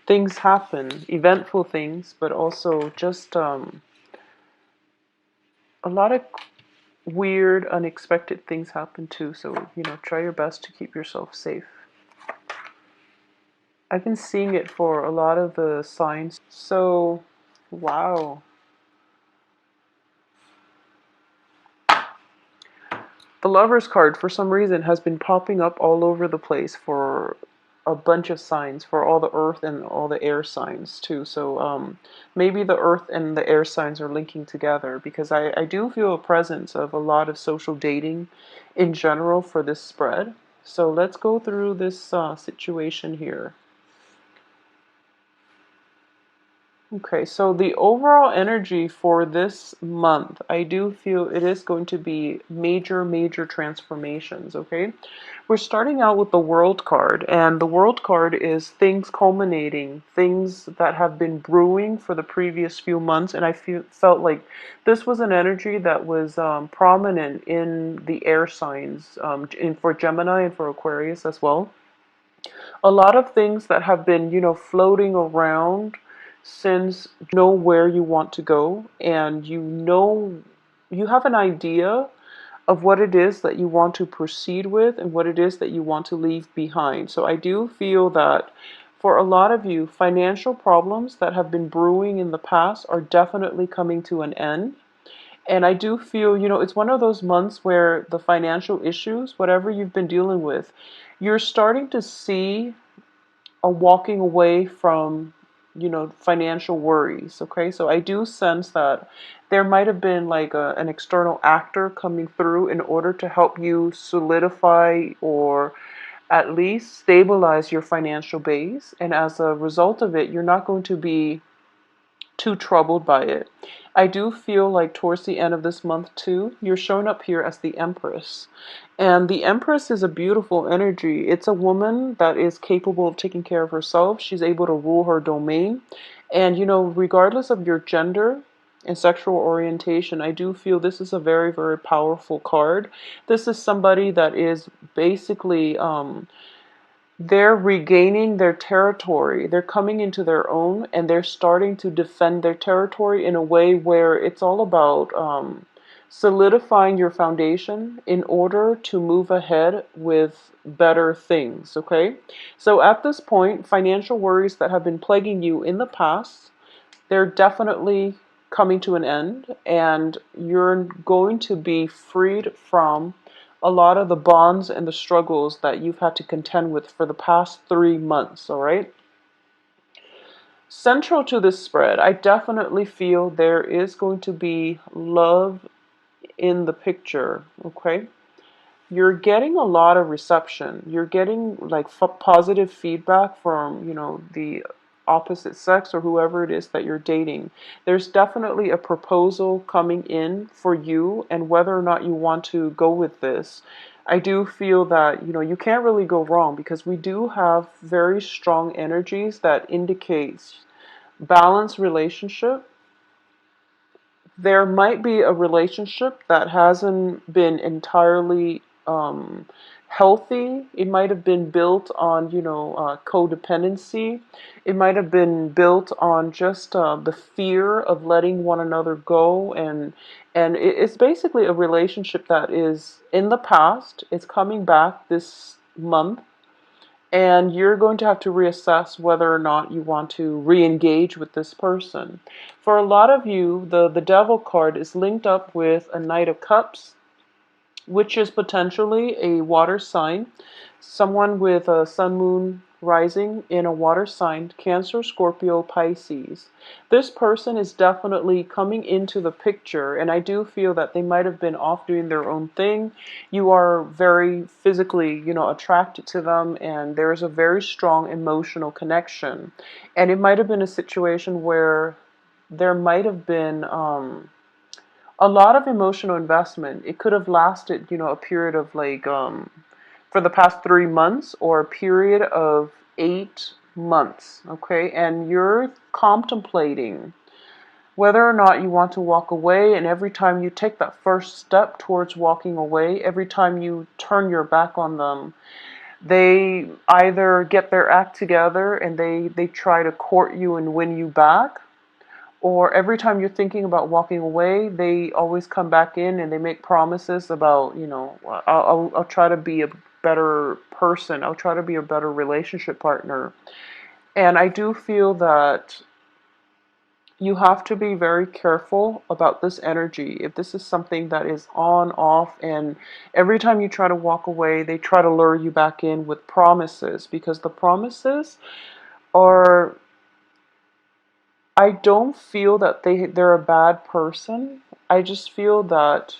things happen, eventful things, but also just a lot of weird, unexpected things happen too. So, try your best to keep yourself safe. I've been seeing it for a lot of the signs. So, wow. The Lover's card, for some reason, has been popping up all over the place for a bunch of signs, for all the earth and all the air signs, too. So maybe the earth and the air signs are linking together, because I do feel a presence of a lot of social dating in general for this spread. So let's go through this situation here. Okay, so the overall energy for this month, I do feel it is going to be major, major transformations, okay? We're starting out with the World card, and the World card is things culminating, things that have been brewing for the previous few months, and felt like this was an energy that was prominent in the air signs, for Gemini and for Aquarius as well. A lot of things that have been, floating around since you know where you want to go, and you have an idea of what it is that you want to proceed with and what it is that you want to leave behind. So I do feel that for a lot of you, financial problems that have been brewing in the past are definitely coming to an end. And I do feel, it's one of those months where the financial issues, whatever you've been dealing with, you're starting to see a walking away from, financial worries. Okay, so I do sense that there might have been like an external actor coming through in order to help you solidify or at least stabilize your financial base. And as a result of it, you're not going to be too troubled by it. I do feel like towards the end of this month too, you're showing up here as the Empress. And the Empress is a beautiful energy. It's a woman that is capable of taking care of herself. She's able to rule her domain. And, regardless of your gender and sexual orientation, I do feel this is a very, very powerful card. This is somebody that is basically they're regaining their territory. They're coming into their own, and they're starting to defend their territory in a way where it's all about solidifying your foundation in order to move ahead with better things, okay? So at this point, financial worries that have been plaguing you in the past, they're definitely coming to an end, and you're going to be freed from a lot of the bonds and the struggles that you've had to contend with for the past 3 months, all right? Central to this spread, I definitely feel there is going to be love in the picture, okay? You're getting a lot of reception. You're getting like positive feedback from, the opposite sex or whoever it is that you're dating. There's definitely a proposal coming in for you, and whether or not you want to go with this, I do feel that, you can't really go wrong, because we do have very strong energies that indicates balanced relationship. There might be a relationship that hasn't been entirely healthy. It might have been built on, codependency. It might have been built on just the fear of letting one another go, and it's basically a relationship that is in the past. It's coming back this month, and you're going to have to reassess whether or not you want to re-engage with this person. For a lot of you, the Devil card is linked up with a Knight of Cups, which is potentially a water sign. Someone with a sun, moon, rising in a water sign, Cancer, Scorpio, Pisces. This person is definitely coming into the picture, and I do feel that they might have been off doing their own thing. You are very physically, attracted to them, and there is a very strong emotional connection. And it might have been a situation where there might have been a lot of emotional investment. It could have lasted, a period of like for the past 3 months, or a period of 8 months, okay? And you're contemplating whether or not you want to walk away, and every time you take that first step towards walking away, every time you turn your back on them, They either get their act together and they try to court you and win you back, or every time you're thinking about walking away, they always come back in and they make promises about, I'll try to be a better person. I'll try to be a better relationship partner. And I do feel that you have to be very careful about this energy. If this is something that is on, off, and every time you try to walk away, they try to lure you back in with promises, because the promises are, I don't feel that they're a bad person. I just feel that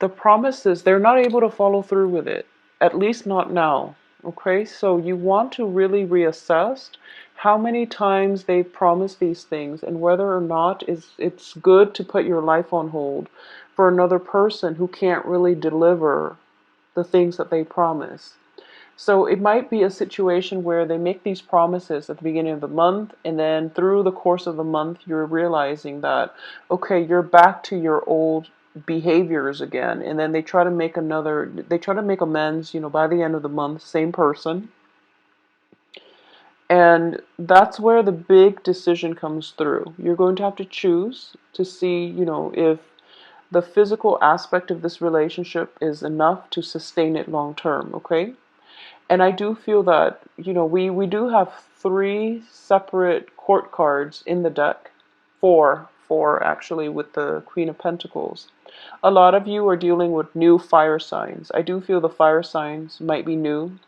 the promises, they're not able to follow through with it, at least not now. Okay, so you want to really reassess how many times they promise these things and whether or not it's good to put your life on hold for another person who can't really deliver the things that they promise. So it might be a situation where they make these promises at the beginning of the month, and then through the course of the month, you're realizing that, okay, you're back to your old behaviors again. And then they try to make amends, by the end of the month, same person. And that's where the big decision comes through. You're going to have to choose to see, if the physical aspect of this relationship is enough to sustain it long term, okay? And I do feel that, we do have three separate court cards in the deck. Four actually, with the Queen of Pentacles. A lot of you are dealing with new fire signs. I do feel the fire signs might be new.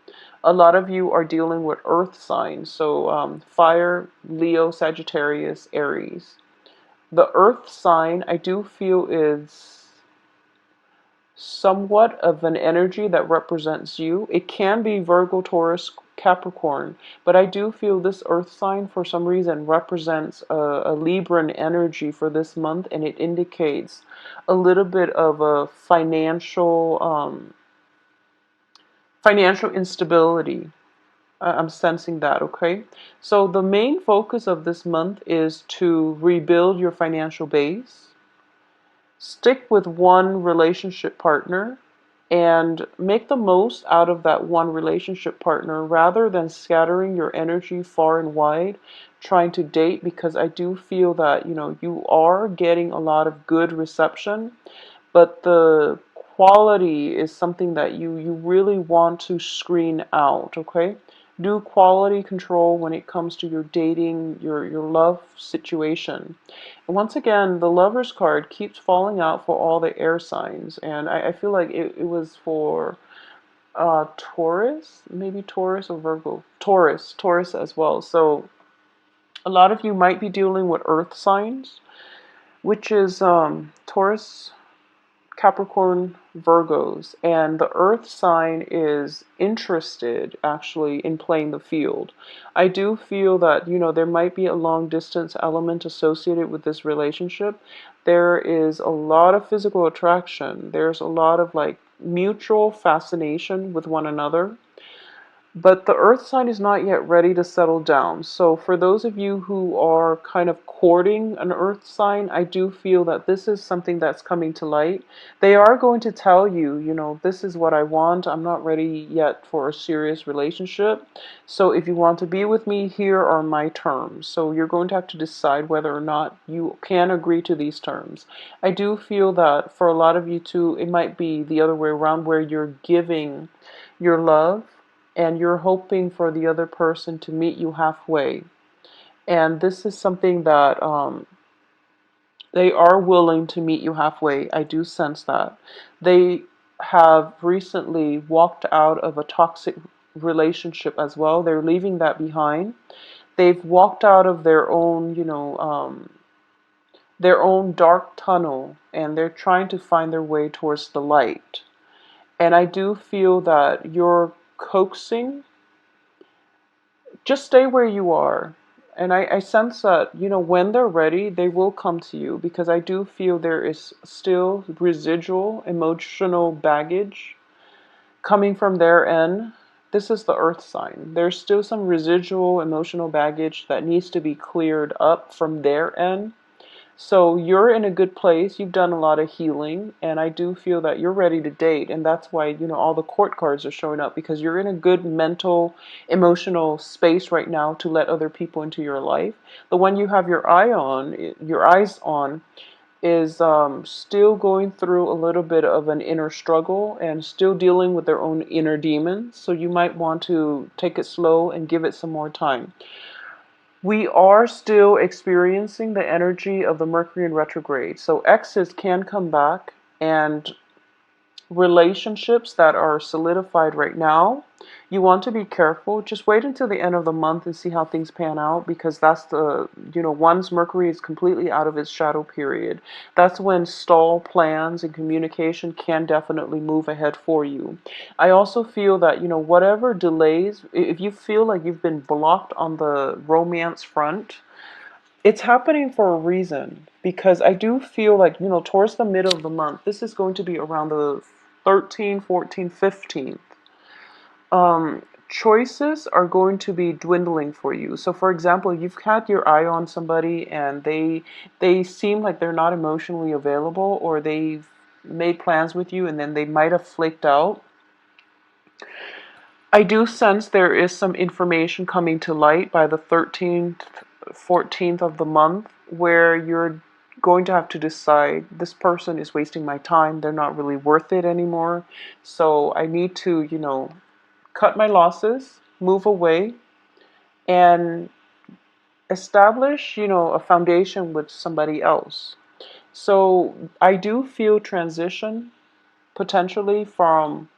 A lot of you are dealing with earth signs. So fire, Leo, Sagittarius, Aries. The earth sign, I do feel, is somewhat of an energy that represents you. It can be Virgo, Taurus, Capricorn, but I do feel this earth sign for some reason represents a Libran energy for this month, and it indicates a little bit of a financial instability. I'm sensing that, okay? So the main focus of this month is to rebuild your financial base. Stick with one relationship partner and make the most out of that one relationship partner rather than scattering your energy far and wide trying to date, because I do feel that, you are getting a lot of good reception, but the quality is something that you really want to screen out, okay? Do quality control when it comes to your dating, your love situation. And once again, the Lover's card keeps falling out for all the air signs, and I feel like it was for Taurus, maybe Taurus or Virgo. Taurus as well. So a lot of you might be dealing with earth signs, which is Taurus, Capricorn, Virgos, and the earth sign is interested actually in playing the field. I do feel that, there might be a long distance element associated with this relationship. There is a lot of physical attraction. There's a lot of like mutual fascination with one another. But the earth sign is not yet ready to settle down. So for those of you who are kind of courting an earth sign, I do feel that this is something that's coming to light. They are going to tell you, this is what I want. I'm not ready yet for a serious relationship. So if you want to be with me, here are my terms. So you're going to have to decide whether or not you can agree to these terms. I do feel that for a lot of you too, it might be the other way around, where you're giving your love and you're hoping for the other person to meet you halfway. And this is something that they are willing to meet you halfway. I do sense that. They have recently walked out of a toxic relationship as well. They're leaving that behind. They've walked out of their own dark tunnel, and they're trying to find their way towards the light. And I do feel that you're coaxing. Just stay where you are. And I sense that, when they're ready, they will come to you, because I do feel there is still residual emotional baggage coming from their end. This is the earth sign. There's still some residual emotional baggage that needs to be cleared up from their end. So you're in a good place. You've done a lot of healing, and I do feel that you're ready to date. And that's why, all the court cards are showing up, because you're in a good mental, emotional space right now to let other people into your life. The one you have your eyes on, is still going through a little bit of an inner struggle and still dealing with their own inner demons. So you might want to take it slow and give it some more time. We are still experiencing the energy of the Mercury in retrograde. So exes can come back, and relationships that are solidified right now, you want to be careful. Just wait until the end of the month and see how things pan out, because that's once Mercury is completely out of its shadow period, that's when stall plans and communication can definitely move ahead for you. I also feel that, whatever delays, if you feel like you've been blocked on the romance front, it's happening for a reason, because I do feel like, towards the middle of the month, this is going to be around the 13th, 14th, 15th. Choices are going to be dwindling for you. So for example, you've had your eye on somebody and they seem like they're not emotionally available, or they've made plans with you and then they might have flaked out. I do sense there is some information coming to light by the 13th, 14th of the month, where you're going to have to decide, this person is wasting my time, they're not really worth it anymore. So I need to, cut my losses, move away, and establish, a foundation with somebody else. So I do feel transition potentially from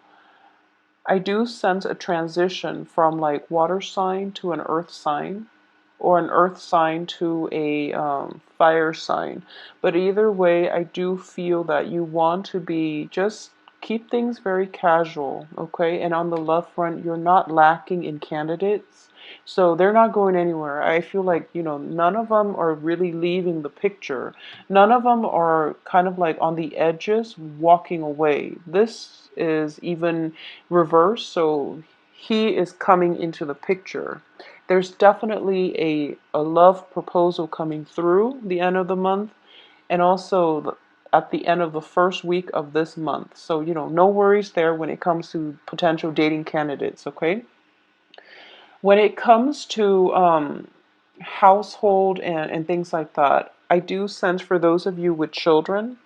I do sense a transition from like water sign to an earth sign, or an earth sign to a fire sign. But either way, I do feel that you want to be just keep things very casual, okay? And on the love front, you're not lacking in candidates. So they're not going anywhere. I feel like, none of them are really leaving the picture. None of them are kind of like on the edges walking away. This is even reverse. So he is coming into the picture. There's definitely a love proposal coming through the end of the month, and also at the end of the first week of this month. So, no worries there when it comes to potential dating candidates, okay? When it comes to household and things like that, I do sense for those of you with children,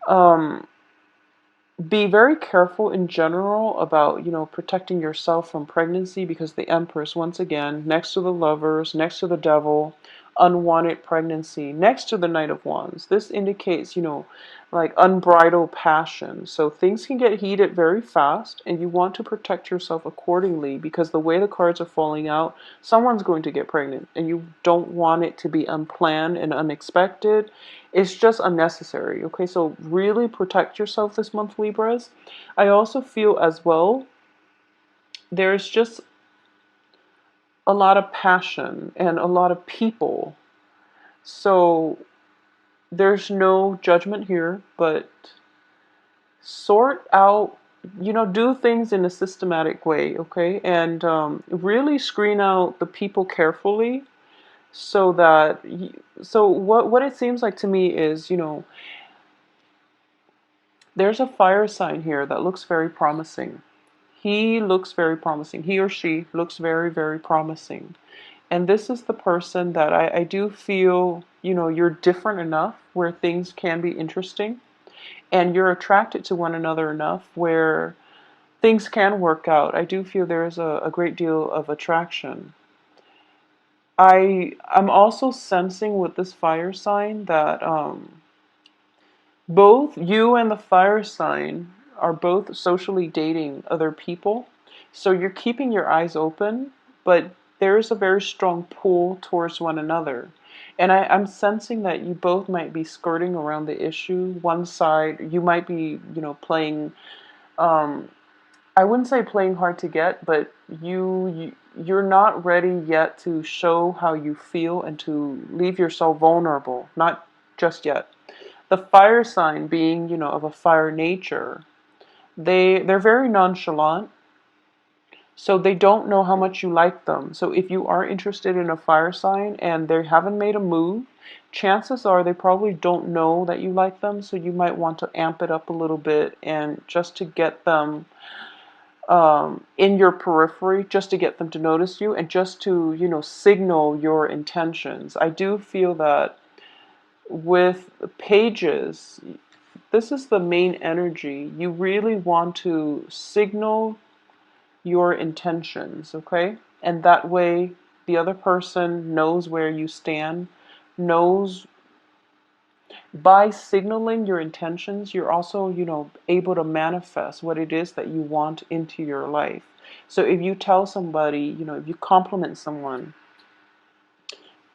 um, be very careful in general about, protecting yourself from pregnancy, because the Empress, once again, next to the Lovers, next to the Devil, unwanted pregnancy, next to the Knight of Wands. This indicates, like unbridled passion. So things can get heated very fast, and you want to protect yourself accordingly, because the way the cards are falling out, someone's going to get pregnant, and you don't want it to be unplanned and unexpected. It's just unnecessary. Okay, so really protect yourself this month, Libras. I also feel as well, there's just a lot of passion and a lot of people. So there's no judgment here, but sort out, do things in a systematic way, okay? And really screen out the people carefully, so that, so what it seems like to me is, there's a fire sign here that looks very promising. He looks very promising. He or she looks very, very promising. And this is the person that I do feel, you're different enough where things can be interesting. And you're attracted to one another enough where things can work out. I do feel there is a great deal of attraction. I'm also sensing with this fire sign that both you and the fire sign are both socially dating other people. So you're keeping your eyes open, but there is a very strong pull towards one another. And I'm sensing that you both might be skirting around the issue. One side, you might be, playing, um, I wouldn't say playing hard to get, but you're not ready yet to show how you feel and to leave yourself vulnerable. Not just yet. The fire sign being, of a fire nature, they're very nonchalant, so they don't know how much you like them. So if you are interested in a fire sign and they haven't made a move, chances are they probably don't know that you like them, so you might want to amp it up a little bit and just to get them in your periphery, just to get them to notice you and just to, signal your intentions. I do feel that with pages, this is the main energy. You really want to signal your intentions, okay? And that way the other person knows where you stand, knows by signaling your intentions, you're also, able to manifest what it is that you want into your life. So if you tell somebody, if you compliment someone,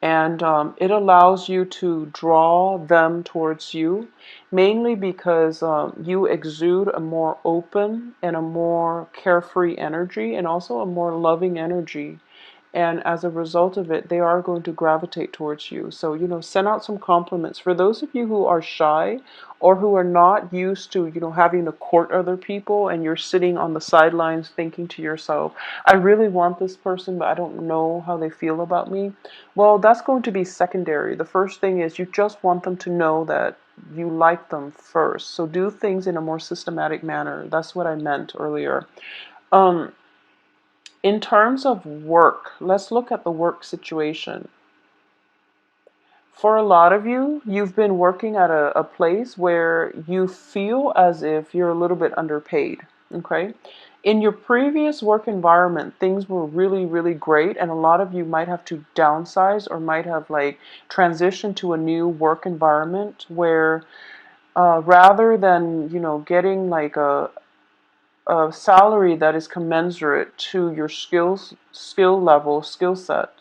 and it allows you to draw them towards you, mainly because you exude a more open and a more carefree energy, and also a more loving energy. And as a result of it, they are going to gravitate towards you. So, send out some compliments. For those of you who are shy or who are not used to, having to court other people, and you're sitting on the sidelines thinking to yourself, I really want this person, but I don't know how they feel about me. Well, that's going to be secondary. The first thing is you just want them to know that you like them first. So do things in a more systematic manner. That's what I meant earlier. Um, in terms of work, let's look at the work situation. For a lot of you, you've been working at a place where you feel as if you're a little bit underpaid, okay? In your previous work environment, things were really, really great, and a lot of you might have to downsize or might have like transitioned to a new work environment where rather than, getting like a salary that is commensurate to your skill level, skill set.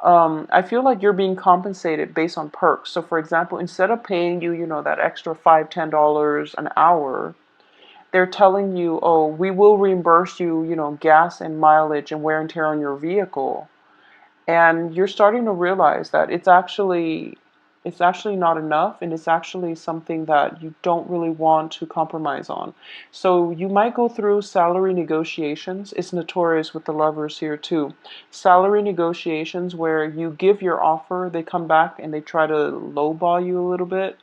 I feel like you're being compensated based on perks. So, for example, instead of paying you, that extra $5, $10 an hour, they're telling you, oh, we will reimburse you, gas and mileage and wear and tear on your vehicle. And you're starting to realize that it's actually not enough, and it's actually something that you don't really want to compromise on. So you might go through salary negotiations. It's notorious with the lovers here too. Salary negotiations where you give your offer, they come back and they try to lowball you a little bit.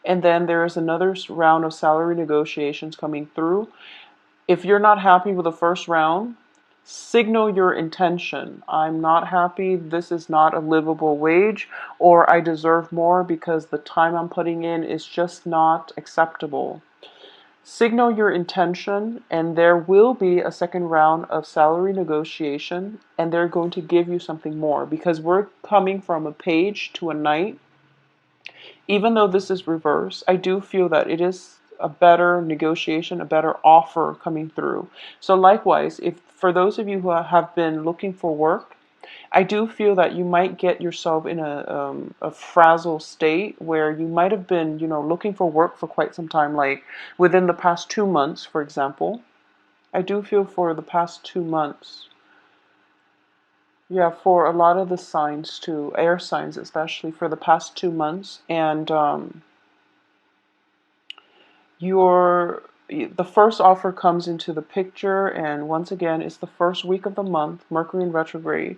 And then there's another round of salary negotiations coming through. If you're not happy with the first round, signal your intention. I'm not happy. This is not a livable wage, or I deserve more because the time I'm putting in is just not acceptable. Signal your intention, and there will be a second round of salary negotiation, and they're going to give you something more because we're coming from a page to a knight. Even though this is reverse, I do feel that it is a better negotiation, a better offer coming through. So likewise, if for those of you who have been looking for work, I do feel that you might get yourself in a frazzled state where you might have been, looking for work for quite some time, like within the past 2 months, for example. I do feel for the past 2 months. Yeah, for a lot of the signs too, air signs especially, for the past 2 months. And the first offer comes into the picture, and once again, it's the first week of the month, Mercury in retrograde.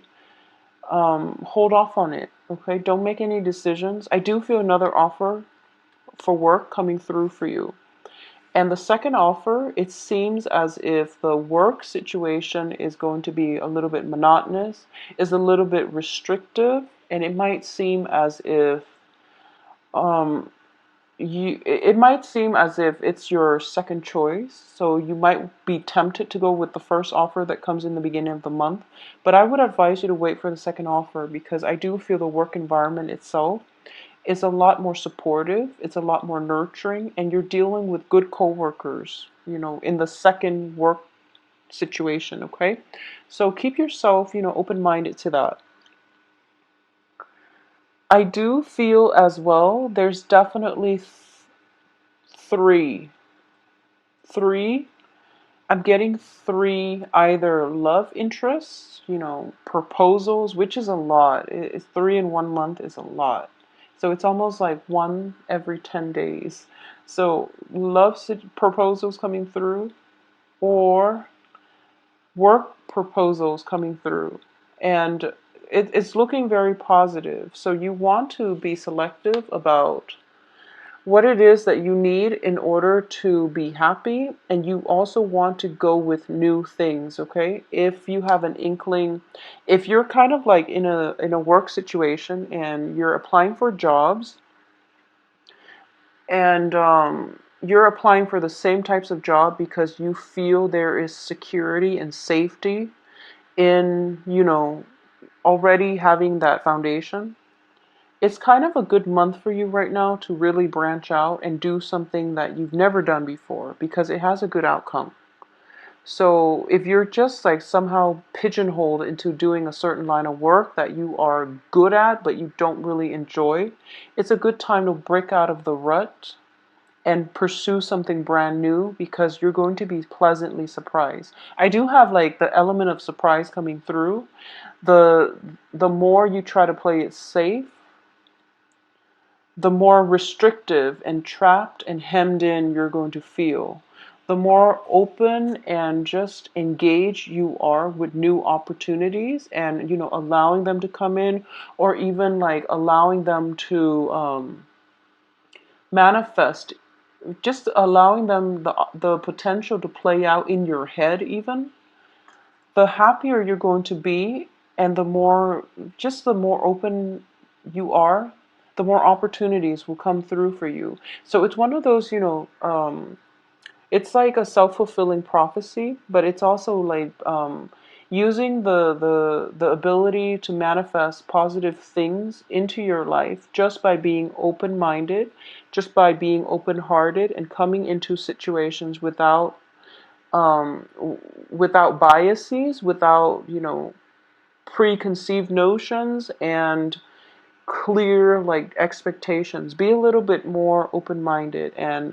Hold off on it, okay? Don't make any decisions. I do feel another offer for work coming through for you. And the second offer, it seems as if the work situation is going to be a little bit monotonous, is a little bit restrictive, and it might seem as if um, it might seem as if it's your second choice, so you might be tempted to go with the first offer that comes in the beginning of the month, but I would advise you to wait for the second offer because I do feel the work environment itself is a lot more supportive, it's a lot more nurturing, and you're dealing with good coworkers, in the second work situation, okay? So keep yourself, open-minded to that. I do feel as well there's definitely three. Three, I'm getting three either love interests, proposals, which is a lot. Three in 1 month is a lot. So it's almost like one every 10 days. So proposals coming through, or work proposals coming through. And it's looking very positive. So you want to be selective about what it is that you need in order to be happy, and you also want to go with new things. Okay, if you have an inkling, if you're kind of like in a work situation and you're applying for jobs, and you're applying for the same types of job because you feel there is security and safety in, already having that foundation. It's kind of a good month for you right now to really branch out and do something that you've never done before because it has a good outcome. So if you're just like somehow pigeonholed into doing a certain line of work that you are good at but you don't really enjoy, it's a good time to break out of the rut and pursue something brand new because you're going to be pleasantly surprised. I do have like the element of surprise coming through. The the more you try to play it safe, the more restrictive and trapped and hemmed in you're going to feel. The more open and just engaged you are with new opportunities and, allowing them to come in, or even like allowing them to manifest, just allowing them the potential to play out in your head even, the happier you're going to be, and the more open you are, the more opportunities will come through for you. So it's one of those, it's like a self-fulfilling prophecy, but it's also like using the ability to manifest positive things into your life just by being open-minded, just by being open-hearted, and coming into situations um, without biases, without, preconceived notions and clear like expectations. Be a little bit more open-minded and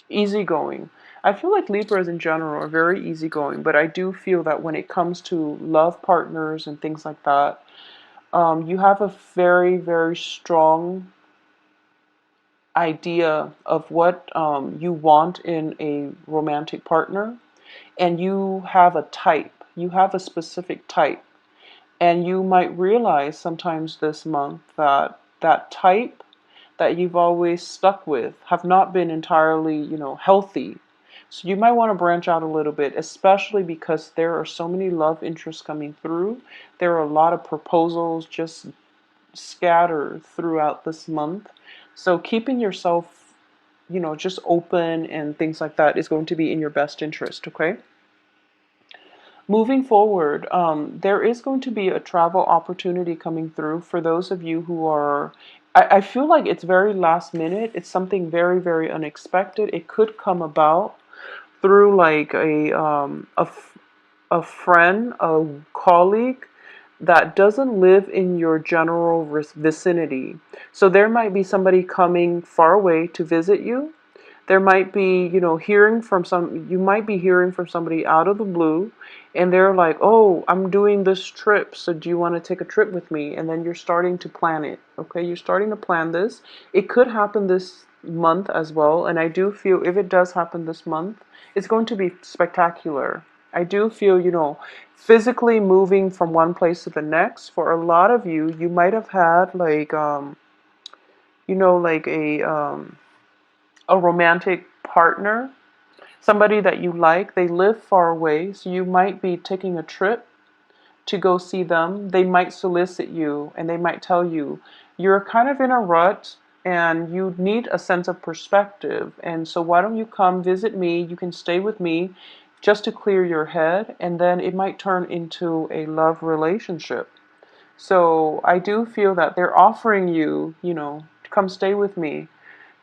easygoing. I feel like Libras in general are very easygoing, but I do feel that when it comes to love partners and things like that, you have a very, very strong idea of what you want in a romantic partner, and you have a type. You have a specific type. And you might realize sometimes this month that that type that you've always stuck with have not been entirely, healthy. So you might want to branch out a little bit, especially because there are so many love interests coming through. There are a lot of proposals just scattered throughout this month. So keeping yourself, just open and things like that is going to be in your best interest, okay? Moving forward, there is going to be a travel opportunity coming through for those of you who are. I feel like it's very last minute. It's something very, very unexpected. It could come about through like a friend, a colleague that doesn't live in your general vicinity. So there might be somebody coming far away to visit you. There might be, you might be hearing from somebody out of the blue, and they're like, oh, I'm doing this trip, so do you want to take a trip with me? And then you're starting to plan it, okay? You're starting to plan this. It could happen this month as well, and I do feel if it does happen this month, it's going to be spectacular. I do feel, physically moving from one place to the next. For a lot of you, you might have had like, like a romantic partner, somebody that you like. They live far away, so you might be taking a trip to go see them. They might solicit you and they might tell you you're kind of in a rut and you need a sense of perspective. And so why don't you come visit me? You can stay with me just to clear your head, and then it might turn into a love relationship. So I do feel that they're offering you, to come stay with me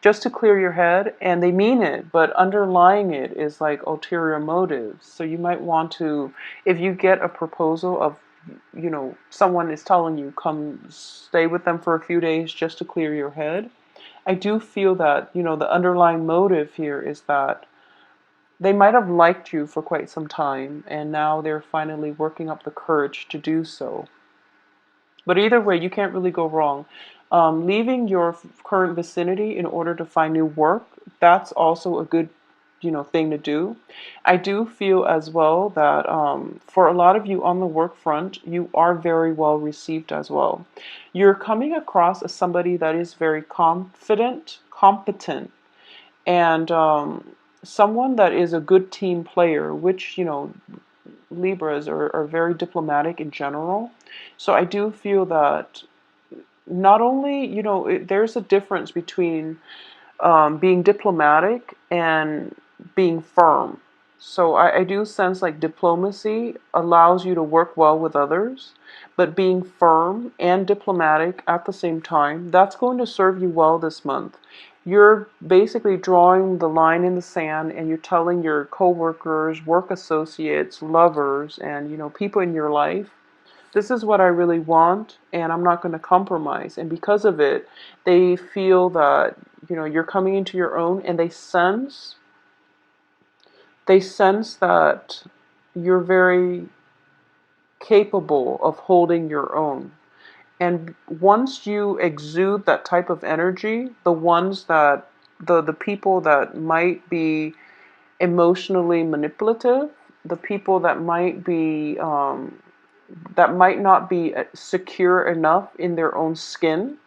just to clear your head, and they mean it, but underlying it is like ulterior motives. So you might want to, if you get a proposal of, someone is telling you come stay with them for a few days just to clear your head, I do feel that, the underlying motive here is that they might have liked you for quite some time, and now they're finally working up the courage to do so. But either way, you can't really go wrong. Leaving your current vicinity in order to find new work, that's also a good, thing to do. I do feel as well that for a lot of you on the work front, you are very well received as well. You're coming across as somebody that is very confident, competent, and someone that is a good team player, which, Libras are very diplomatic in general. So I do feel that not only, there's a difference between being diplomatic and being firm. So I do sense like diplomacy allows you to work well with others, but being firm and diplomatic at the same time, that's going to serve you well this month. You're basically drawing the line in the sand and you're telling your coworkers, work associates, lovers, and people in your life, this is what I really want and I'm not going to compromise. And because of it, they feel that, you're coming into your own, and they sense that you're very capable of holding your own. And once you exude that type of energy, the people that might be emotionally manipulative, the people that might not be secure enough in their own skin,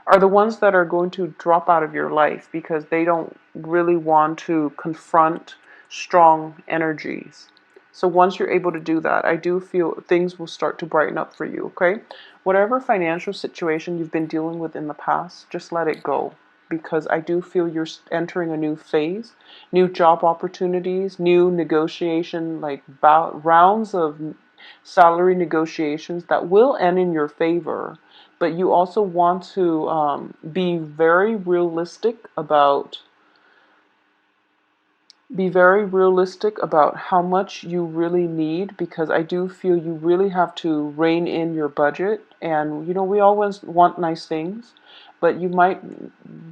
are the ones that are going to drop out of your life because they don't really want to confront strong energies. So once you're able to do that, I do feel things will start to brighten up for you, okay? Whatever financial situation you've been dealing with in the past, just let it go, because I do feel you're entering a new phase, new job opportunities, new negotiation, like rounds of salary negotiations that will end in your favor. But you also want to be very realistic about how much you really need, because I do feel you really have to rein in your budget. And we always want nice things, but you might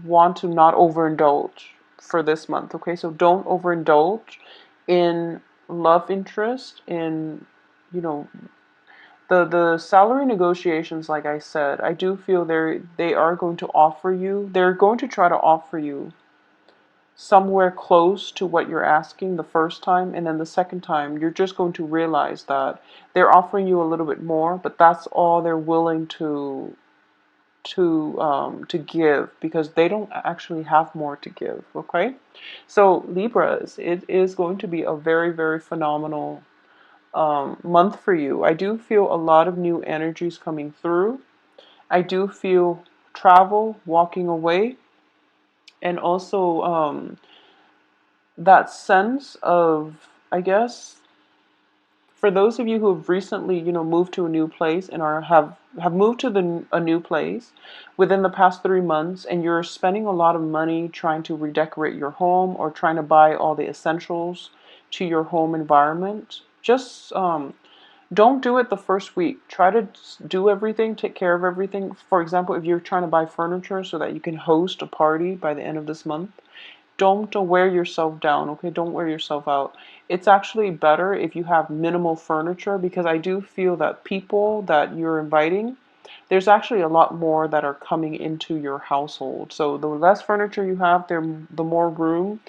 want to not overindulge for this month. Okay, so don't overindulge in love interest, in you know the salary negotiations. Like I said, I do feel they're going to try to offer you somewhere close to what you're asking the first time, and then the second time you're just going to realize that they're offering you a little bit more, but that's all they're willing to give, because they don't actually have more to give. Okay, so Libras, it is going to be a very, very phenomenal month for you. I do feel a lot of new energies coming through. I do feel travel, walking away, and also that sense of, I guess, for those of you who have recently, moved to a new place and have moved to a new place within the past 3 months, and you're spending a lot of money trying to redecorate your home or trying to buy all the essentials to your home environment, just don't do it the first week. Try to do everything, take care of everything. For example, if you're trying to buy furniture so that you can host a party by the end of this month, don't wear yourself down, okay? Don't wear yourself out. It's actually better if you have minimal furniture, because I do feel that people that you're inviting, there's actually a lot more that are coming into your household. So the less furniture you have, the more room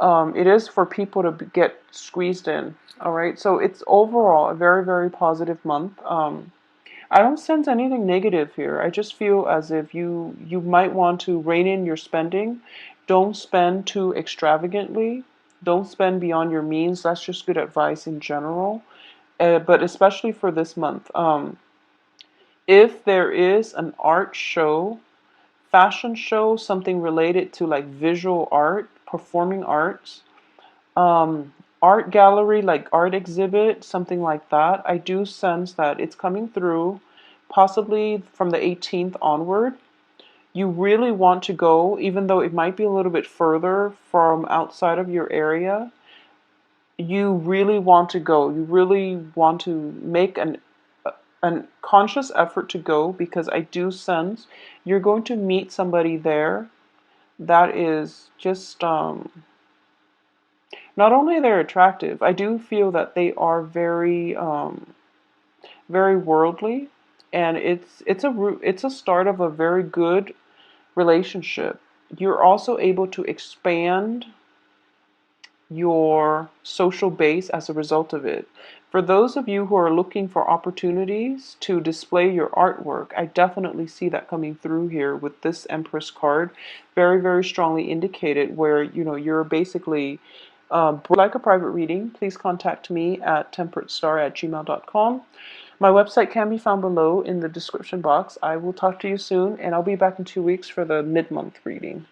it is for people to get squeezed in. All right. So it's overall a very, very positive month. I don't sense anything negative here. I just feel as if you might want to rein in your spending. Don't spend too extravagantly. Don't spend beyond your means. That's just good advice in general. But especially for this month, if there is an art show, fashion show, something related to like visual art, performing arts, art gallery, like art exhibit, something like that, I do sense that it's coming through, possibly from the 18th onward. You really want to go, even though it might be a little bit further from outside of your area. You really want to go. You really want to make an conscious effort to go, because I do sense you're going to meet somebody there that is just not only they're attractive, I do feel that they are very very worldly, and it's a start of a very good relationship. You're also able to expand your social base as a result of it. For those of you who are looking for opportunities to display your artwork, I definitely see that coming through here with this Empress card. Very, very strongly indicated where, you're basically like a private reading. Please contact me at temperatestar@gmail.com. My website can be found below in the description box. I will talk to you soon, and I'll be back in 2 weeks for the mid-month reading.